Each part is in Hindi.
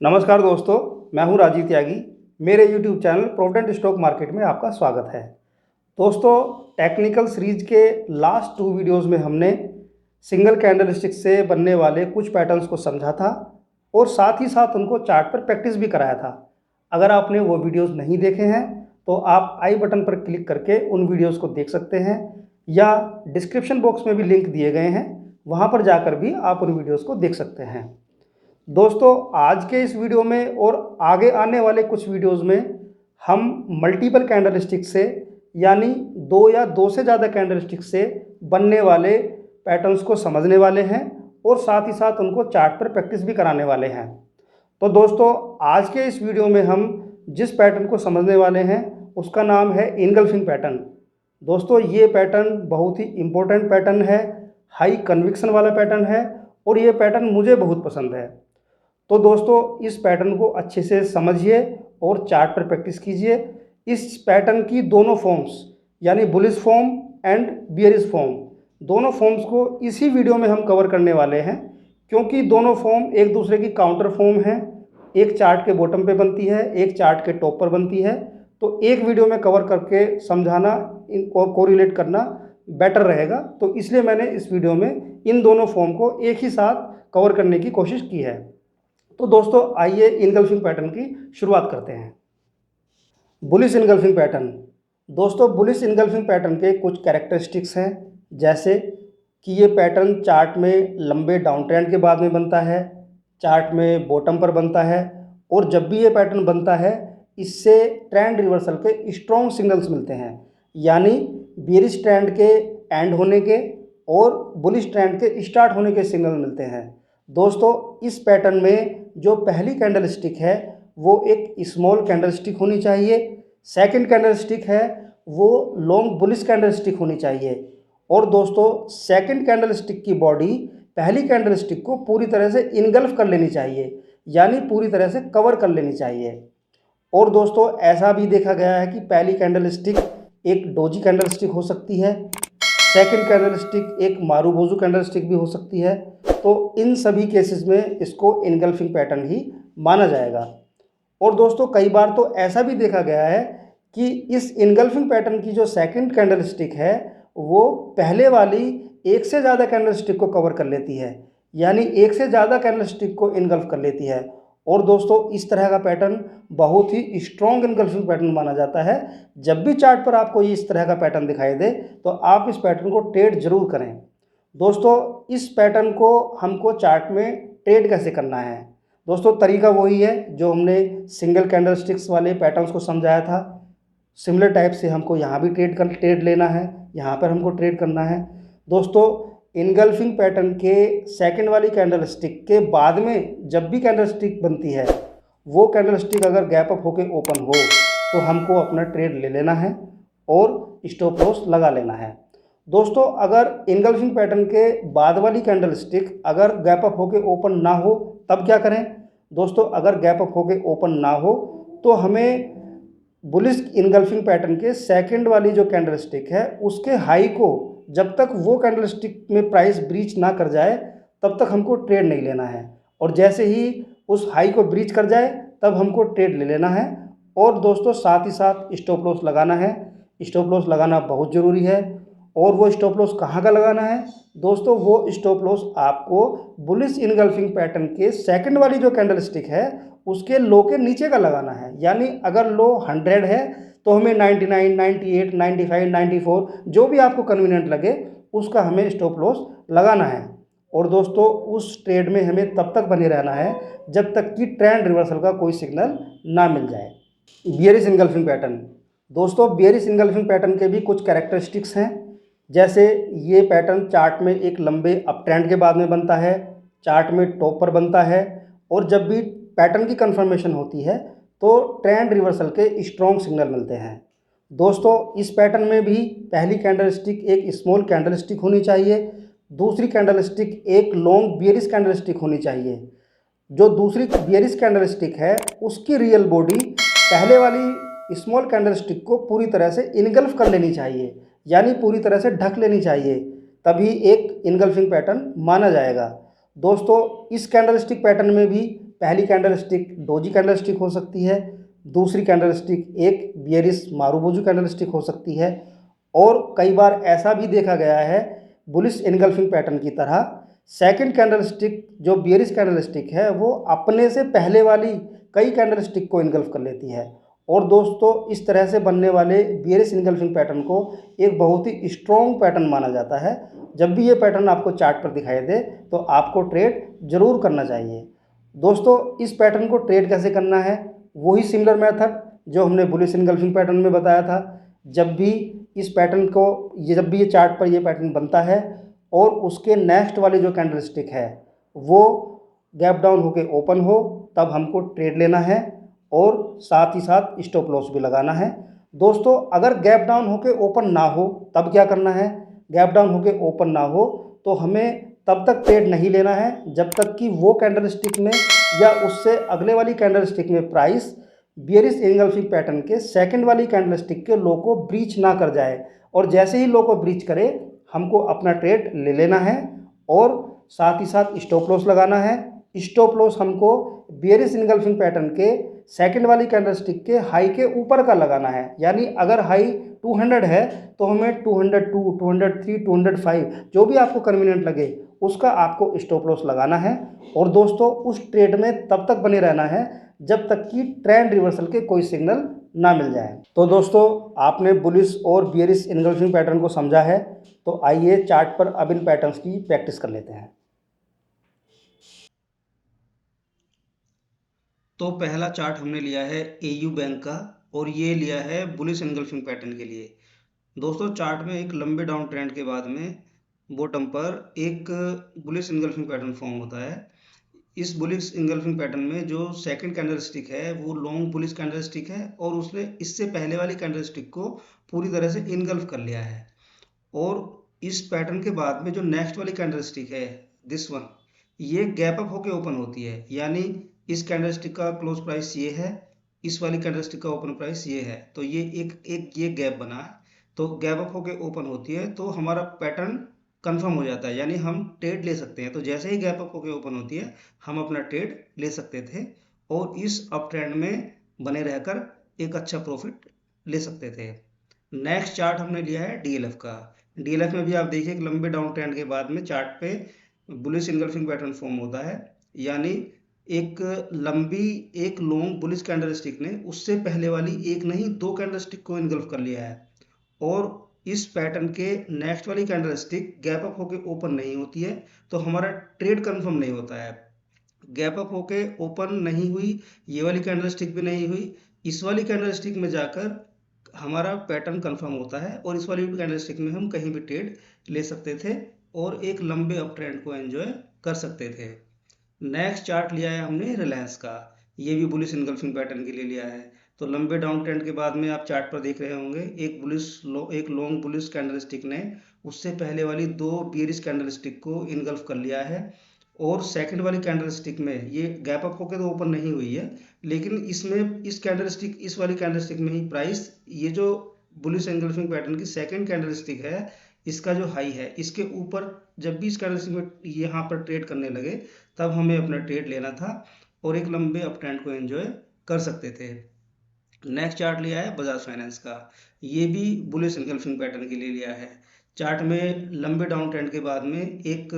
नमस्कार दोस्तों, मैं हूं राजीव त्यागी। मेरे YouTube channel provident stock market में आपका स्वागत है। दोस्तों, टेक्निकल सीरीज के लास्ट 2 वीडियोस में हमने सिंगल कैंडलस्टिक से बनने वाले कुछ पैटर्न्स को समझा था और साथ ही साथ उनको चार्ट पर प्रैक्टिस भी कराया था। अगर आपने वो वीडियोस नहीं देखे हैं तो आप आई बटन पर क्लिक करके उन वीडियोस को देख सकते हैं या डिस्क्रिप्शन बॉक्स में भी लिंक दिए गए हैं, वहाँ पर जाकर भी आप उन वीडियोस को देख सकते हैं। दोस्तों, आज के इस वीडियो में और आगे आने वाले कुछ वीडियोस में हम मल्टीपल कैंडलस्टिक से यानी 2 या 2 से ज़्यादा कैंडलस्टिक से बनने वाले पैटर्न्स को समझने वाले हैं और साथ ही साथ उनको चार्ट पर प्रैक्टिस भी कराने वाले हैं। तो दोस्तों, आज के इस वीडियो में हम जिस पैटर्न को समझने वाले हैं उसका नाम है इनगल्फिंग पैटर्न। दोस्तों, ये पैटर्न बहुत ही इम्पोर्टेंट पैटर्न है, हाई कन्विक्शन वाला पैटर्न है और ये पैटर्न मुझे बहुत पसंद है। तो दोस्तों, इस पैटर्न को अच्छे से समझिए और चार्ट पर प्रैक्टिस कीजिए। इस पैटर्न की दोनों फॉर्म्स यानी bullish form and bearish form, दोनों फॉर्म्स को इसी वीडियो में हम कवर करने वाले हैं, क्योंकि दोनों फॉर्म एक दूसरे की काउंटर फॉर्म है। एक चार्ट के बॉटम पे बनती है, एक चार्ट के टॉप पर बनती है। तो एक वीडियो में कवर करके समझाना और कोरिलेट करना बेटर रहेगा, तो इसलिए मैंने इस वीडियो में इन दोनों फॉर्म को एक ही साथ कवर करने की कोशिश की है। तो दोस्तों, आइए इनगल्फिंग पैटर्न की शुरुआत करते हैं। Bullish engulfing pattern. दोस्तों, बुलिश इनगल्फिंग पैटर्न के कुछ कैरेक्टरिस्टिक्स हैं, जैसे कि ये पैटर्न चार्ट में लंबे डाउन ट्रेंड के बाद में बनता है, चार्ट में बॉटम पर बनता है और जब भी ये पैटर्न बनता है इससे ट्रेंड रिवर्सल के स्ट्रॉन्ग सिग्नल्स मिलते हैं, यानी बेरिश ट्रेंड के एंड होने के और बुलिश ट्रेंड के स्टार्ट होने के सिग्नल मिलते हैं। दोस्तों, इस पैटर्न में जो पहली कैंडलस्टिक है वो एक स्मॉल कैंडलस्टिक होनी चाहिए, सेकंड कैंडलस्टिक है वो लॉन्ग बुलिश कैंडलस्टिक होनी चाहिए और दोस्तों सेकंड कैंडलस्टिक की बॉडी पहली कैंडलस्टिक को पूरी तरह से इनगल्फ कर लेनी चाहिए, यानी पूरी तरह से कवर कर लेनी चाहिए। और दोस्तों, ऐसा भी देखा गया है कि पहली कैंडलस्टिक एक डोजी कैंडलस्टिक हो सकती है, सेकंड कैंडलस्टिक एक मारूबोजू कैंडलस्टिक भी हो सकती है। तो इन सभी केसेस में इसको इनगल्फिंग पैटर्न ही माना जाएगा। और दोस्तों, कई बार तो ऐसा भी देखा गया है कि इस इनगल्फिंग पैटर्न की जो सेकंड कैंडलस्टिक है वो पहले वाली एक से ज़्यादा कैंडलस्टिक को कवर कर लेती है, यानी एक से ज़्यादा कैंडलस्टिक को इनगल्फ कर लेती है। और दोस्तों, इस तरह का पैटर्न बहुत ही स्ट्रॉन्ग इनगल्फिंग पैटर्न माना जाता है। जब भी चार्ट पर आपको इस तरह का पैटर्न दिखाई दे तो आप इस पैटर्न को ट्रेड जरूर करें। दोस्तों, इस पैटर्न को हमको चार्ट में ट्रेड कैसे करना है? दोस्तों, तरीका वही है जो हमने सिंगल कैंडलस्टिक्स वाले पैटर्न्स को समझाया था। सिमिलर टाइप से हमको यहाँ भी ट्रेड लेना है, यहाँ पर हमको ट्रेड करना है। दोस्तों, इनगल्फिंग पैटर्न के सेकंड वाली कैंडलस्टिक के बाद में जब भी कैंडलस्टिक बनती है वो कैंडलस्टिक अगर गैप अप होकर ओपन हो तो हमको अपना ट्रेड ले लेना है और स्टॉप लॉस लगा लेना है। दोस्तों, अगर इनगल्फिंग पैटर्न के बाद वाली कैंडलस्टिक अगर गैप अप होकर ओपन ना हो तब क्या करें? दोस्तों, अगर गैप अप होकर ओपन ना हो तो हमें बुलिश इनगल्फिंग पैटर्न के सेकंड वाली जो कैंडलस्टिक है उसके हाई को जब तक वो कैंडलस्टिक में प्राइस ब्रीच ना कर जाए तब तक हमको ट्रेड नहीं लेना है, और जैसे ही उस हाई को ब्रीच कर जाए तब हमको ट्रेड ले लेना है। और दोस्तों, साथ ही साथ स्टॉप लॉस लगाना है। स्टॉप लॉस लगाना बहुत ज़रूरी है। और वो स्टॉप लॉस कहाँ का लगाना है? दोस्तों, वो स्टॉप लॉस आपको बुलिश इनगल्फिंग पैटर्न के सेकंड वाली जो कैंडलस्टिक है उसके लो के नीचे का लगाना है, यानी अगर लो 100 है तो हमें 99, 98, 95, 94 जो भी आपको कन्वीनियंट लगे उसका हमें स्टॉप लॉस लगाना है। और दोस्तों, उस ट्रेड में हमें तब तक बने रहना है जब तक कि ट्रेंड रिवर्सल का कोई सिग्नल ना मिल जाए। Bearish engulfing pattern. दोस्तों, बियरिश इनगल्फिंग पैटर्न के भी कुछ कैरेक्टरिस्टिक्स हैं, जैसे ये पैटर्न चार्ट में एक लंबे अप ट्रेंड के बाद में बनता है, चार्ट में टॉप पर बनता है और जब भी पैटर्न की कंफर्मेशन होती है तो ट्रेंड रिवर्सल के स्ट्रॉन्ग सिग्नल मिलते हैं। दोस्तों, इस पैटर्न में भी पहली कैंडलस्टिक एक स्मॉल कैंडलस्टिक होनी चाहिए, दूसरी कैंडलस्टिक एक लॉन्ग बियरिश कैंडलस्टिक होनी चाहिए। जो दूसरी बियरिश कैंडलस्टिक है उसकी रियल बॉडी पहले वाली स्मॉल कैंडलस्टिक को पूरी तरह से इनगल्फ कर लेनी चाहिए, यानी पूरी तरह से ढक लेनी चाहिए, तभी एक इनगल्फिंग पैटर्न माना जाएगा। दोस्तों, इस कैंडलस्टिक पैटर्न में भी पहली candle stick doji candle stick हो सकती है, दूसरी कैंडल स्टिक एक बियरिश मारुबोजू कैंडल स्टिक हो सकती है, और कई बार ऐसा भी देखा गया है बुलिश इनगल्फिंग पैटर्न की तरह सेकंड कैंडल स्टिक जो बियरिश कैंडल स्टिक है वो अपने से पहले वाली कई कैंडल स्टिक को इनगल्फ कर लेती है। और दोस्तों इस तरह से बनने वाले बियरिश इनगल्फिंग पैटर्न को एक बहुत ही स्ट्रॉन्ग पैटर्न माना जाता है। जब भी ये पैटर्न आपको चार्ट पर दिखाई दे तो आपको ट्रेड जरूर करना चाहिए। दोस्तों इस पैटर्न को ट्रेड कैसे करना है, वही सिमिलर मेथड जो हमने बुलिश इनगल्फिंग पैटर्न में बताया था। जब भी इस पैटर्न को जब भी ये चार्ट पर ये पैटर्न बनता है और उसके नेक्स्ट वाली जो कैंडल स्टिक है वो गैप डाउन होके ओपन हो, तब हमको ट्रेड लेना है और साथ ही साथ स्टॉप लॉस भी लगाना है। दोस्तों अगर गैप डाउन होके ओपन ना हो तब क्या करना है, गैप डाउन होके ओपन ना हो तो हमें तब तक ट्रेड नहीं लेना है जब तक कि वो कैंडल स्टिक में या उससे अगले वाली कैंडल स्टिक में प्राइस बियरिश एंगल्फिंग पैटर्न के सेकंड वाली कैंडल स्टिक के लो को ब्रीच ना कर जाए। और जैसे ही लो को ब्रीच करे हमको अपना ट्रेड ले लेना है और साथ ही साथ स्टॉप लॉस लगाना है। स्टॉप लॉस हमको बियरिश एंगल्फिंग पैटर्न के सेकंड वाली कैंडल स्टिक के हाई के ऊपर का लगाना है। यानी अगर हाई 200 है तो हमें 202, 203, 205 जो भी आपको कन्वीनियंट लगे उसका आपको स्टॉप लॉस लगाना है। और दोस्तों उस ट्रेड में तब तक बने रहना है जब तक कि ट्रेंड रिवर्सल के कोई सिग्नल ना मिल जाए। तो दोस्तों आपने बुलिश और बियरिश एंगल्फिंग पैटर्न को समझा है, तो आइए चार्ट पर अब इन पैटर्न्स की प्रैक्टिस कर लेते हैं। तो पहला चार्ट हमने लिया है एयू बैंक का और ये लिया है बुलिश एंगल्फिंग पैटर्न के लिए। दोस्तों चार्ट में एक लंबे डाउन ट्रेंड के बाद में बॉटम पर एक बुलिश एंगल्फिंग पैटर्न फॉर्म होता है। इस बुलिश एंगल्फिंग पैटर्न में जो सेकंड कैंडल स्टिक है वो लॉन्ग बुलिश कैंडल स्टिक है और उसने इससे पहले वाली कैंडल स्टिक को पूरी तरह से इनगल्फ कर लिया है। और इस पैटर्न के बाद में जो नेक्स्ट वाली कैंडल स्टिक है दिस वन, ये गैप अप होके ओपन होती है। यानी इस कैंडल स्टिक का क्लोज प्राइस ये है, इस वाली कैंडल स्टिक का ओपन प्राइस ये है, तो ये एक ये गैप बना है, तो गैप अप होके ओपन होती है तो हमारा पैटर्न कंफर्म हो जाता है, यानी हम ट्रेड ले सकते हैं। तो जैसे ही गैप अप होके ओपन होती है हम अपना ट्रेड ले सकते थे और इस अप ट्रेंड में बने रहकर एक अच्छा प्रॉफिट ले सकते थे। नेक्स्ट चार्ट हमने लिया है डीएलएफ का। डीएलएफ में भी आप देखिए एक लंबे डाउन ट्रेंड के बाद में चार्ट पे बुलिश इनगल्फिंग पैटर्न फॉर्म होता है। यानी एक लंबी एक लॉन्ग बुलिश कैंडल स्टिक ने उससे पहले वाली एक नहीं दो कैंडल स्टिक को इनगल्फ कर लिया है और इस पैटर्न के नेक्स्ट वाली कैंडल स्टिक गैप अप होके ओपन नहीं होती है तो हमारा ट्रेड कंफर्म नहीं होता है। गैप अप होके ओपन नहीं हुई, ये वाली कैंडल स्टिक भी नहीं हुई, इस वाली कैंडल स्टिक में जाकर हमारा पैटर्न कंफर्म होता है और इस वाली कैंडल स्टिक में हम कहीं भी ट्रेड ले सकते थे और एक लंबे अप ट्रेंड को एंजॉय कर सकते थे। नेक्स्ट चार्ट लिया है हमने रिलायंस का, ये भी बुलिश इनगल्फिंग पैटर्न के लिए लिया है। तो लंबे डाउन ट्रेंड के बाद में आप चार्ट पर देख रहे होंगे एक लॉन्ग बुलिश कैंडल स्टिक ने उससे पहले वाली दो बियरिश कैंडल स्टिक को इनगल्फ कर लिया है और सेकंड वाली कैंडल स्टिक में ये गैप अप होकर तो ओपन नहीं हुई है, लेकिन इसमें इस कैंडल स्टिक इस वाली कैंडल स्टिक में ही प्राइस ये जो बुलिश एंगल्फिंग पैटर्न की सेकंड कैंडल स्टिक है इसका जो हाई है इसके ऊपर जब भी इस कैंडल स्टिक में यहाँ पर ट्रेड करने लगे तब हमें अपना ट्रेड लेना था और एक लंबे अप ट्रेंड को एंजॉय कर सकते थे। नेक्स्ट चार्ट लिया है बजाज फाइनेंस का, ये भी बुलिश एंगल्फिंग पैटर्न के लिए लिया है। चार्ट में लंबे डाउन ट्रेंड के बाद में एक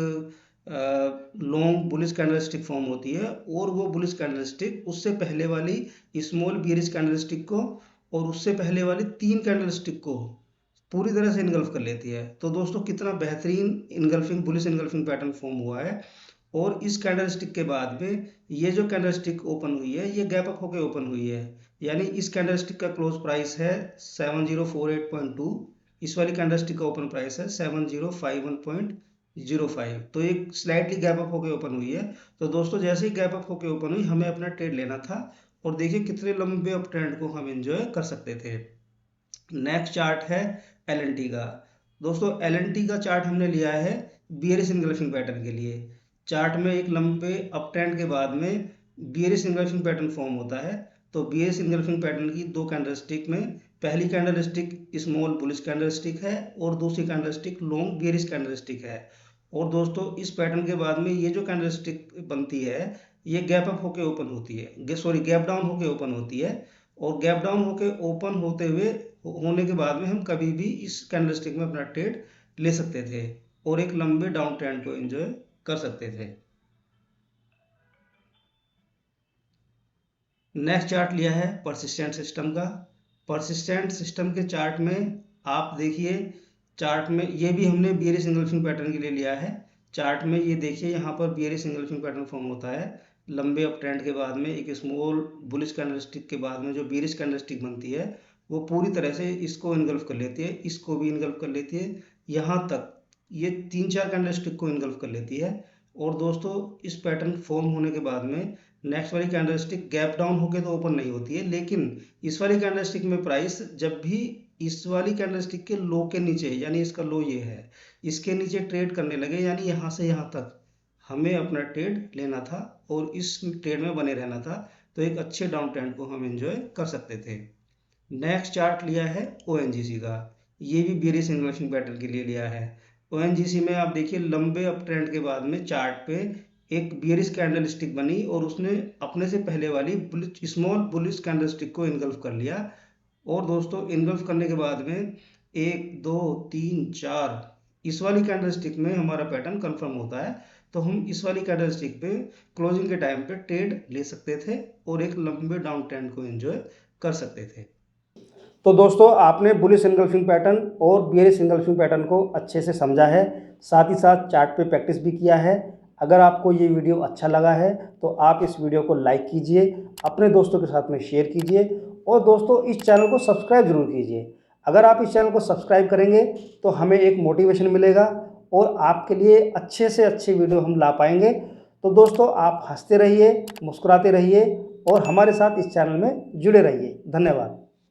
long bullish candle stick form होती है और वो बुलिश कैंडल स्टिक उससे पहले वाली स्मॉल बियरिश कैंडल स्टिक को और उससे पहले वाली तीन कैंडल स्टिक को पूरी तरह से इनगल्फ कर लेती है। तो दोस्तों कितना बेहतरीन engulfing bullish engulfing pattern form हुआ है। और इस कैंडल स्टिक के बाद में ये जो कैंडल स्टिक ओपन हुई है ये गैप अप होकर ओपन हुई है। यानी इस कैंडल स्टिक का क्लोज प्राइस है 7048.2, इस वाली कैंडल स्टिक का ओपन प्राइस है 7051.05। तो एक स्लाइटली गैप अप होकर ओपन हुई है। तो दोस्तों जैसे ही गैप अप होकर ओपन हुई हमें अपना ट्रेड लेना था और देखिए कितने लंबे अप ट्रेंड को हम एंजॉय कर सकते थे। नेक्स्ट चार्ट है एलएनटी का। दोस्तों एलएनटी का चार्ट हमने लिया है बियरिश इनगल्फिंग पैटर्न के लिए। चार्ट में एक लंबे अप ट्रेंड के बाद में बियरिश इनगल्फिंग पैटर्न फॉर्म होता है। तो बियरिश इनगल्फिंग पैटर्न की दो कैंडल स्टिक में पहली candle stick small bullish candle stick है और दूसरी candle stick long bearish candle stick है। और दोस्तों इस पैटर्न के बाद में ये जो कैंडल स्टिक बनती है ये गैप अप होके ओपन होती है, सॉरी गैप डाउन होके ओपन होती है। और गैप डाउन होके ओपन होते हुए होने के बाद में हम कभी भी इस कैंडलस्टिक में अपना ट्रेड ले सकते थे और एक लंबे डाउन ट्रेंड को एंजॉय कर सकते थे। नेक्स्ट चार्ट लिया है परसिस्टेंट सिस्टम का। परसिस्टेंट सिस्टम के चार्ट में आप देखिए, चार्ट में ये भी हमने बियरिश एंगल्फिंग पैटर्न के लिए लिया है। चार्ट में ये देखिए, यहाँ पर बियरिश एंगल्फिंग पैटर्न फॉर्म होता है। लंबे अप ट्रेंड के बाद में एक स्मॉल बुलिश कैंडलस्टिक के बाद में जो बियरिश कैंडलस्टिक बनती है वो पूरी तरह से इसको इनगल्फ कर लेती है, इसको भी इनगल्फ कर लेती है, यहाँ तक ये 3-4 कैंडलस्टिक को इनगल्फ कर लेती है। और दोस्तों इस पैटर्न फॉर्म होने के बाद में नेक्स्ट वाली कैंडलस्टिक गैप डाउन होके तो ओपन नहीं होती है, लेकिन इस वाली कैंडलस्टिक में प्राइस जब भी इस वाली कैंडलस्टिक के लो के नीचे, यानी इसका लो ये है, इसके नीचे ट्रेड करने लगे, यानी यहाँ से यहाँ तक हमें अपना ट्रेड लेना था और इस ट्रेड में बने रहना था, तो एक अच्छे डाउन ट्रेंड को हम एंजॉय कर सकते थे। नेक्स्ट चार्ट लिया है ONGC का। ये भी बेरिश एंगल्फिंग पैटर्न के लिए लिया है। ONGC में आप देखिए लंबे अप ट्रेंड के बाद में चार्ट पे एक बियरिश कैंडल स्टिक बनी और उसने अपने से पहले वाली स्मॉल बुलिश कैंडल स्टिक को इनगल्फ कर लिया। और दोस्तों इनगल्फ करने के बाद में 1 2 3 4 इस वाली कैंडल स्टिक में हमारा पैटर्न कंफर्म होता है, तो हम इस वाली कैंडल स्टिक पे क्लोजिंग के टाइम पे ट्रेड ले सकते थे और एक लंबे डाउन ट्रेंड को एंजॉय कर सकते थे। तो दोस्तों आपने बुलिश एंगल्फिंग पैटर्न और बियरिश एंगल्फिंग पैटर्न को अच्छे से समझा है, साथ ही साथ चार्ट पे प्रैक्टिस भी किया है। अगर आपको ये वीडियो अच्छा लगा है तो आप इस वीडियो को लाइक कीजिए, अपने दोस्तों के साथ में शेयर कीजिए और दोस्तों इस चैनल को सब्सक्राइब जरूर कीजिए। अगर आप इस चैनल को सब्सक्राइब करेंगे तो हमें एक मोटिवेशन मिलेगा और आपके लिए अच्छे से अच्छे वीडियो हम ला पाएंगे। तो दोस्तों आप हंसते रहिए, मुस्कुराते रहिए और हमारे साथ इस चैनल में जुड़े रहिए। धन्यवाद।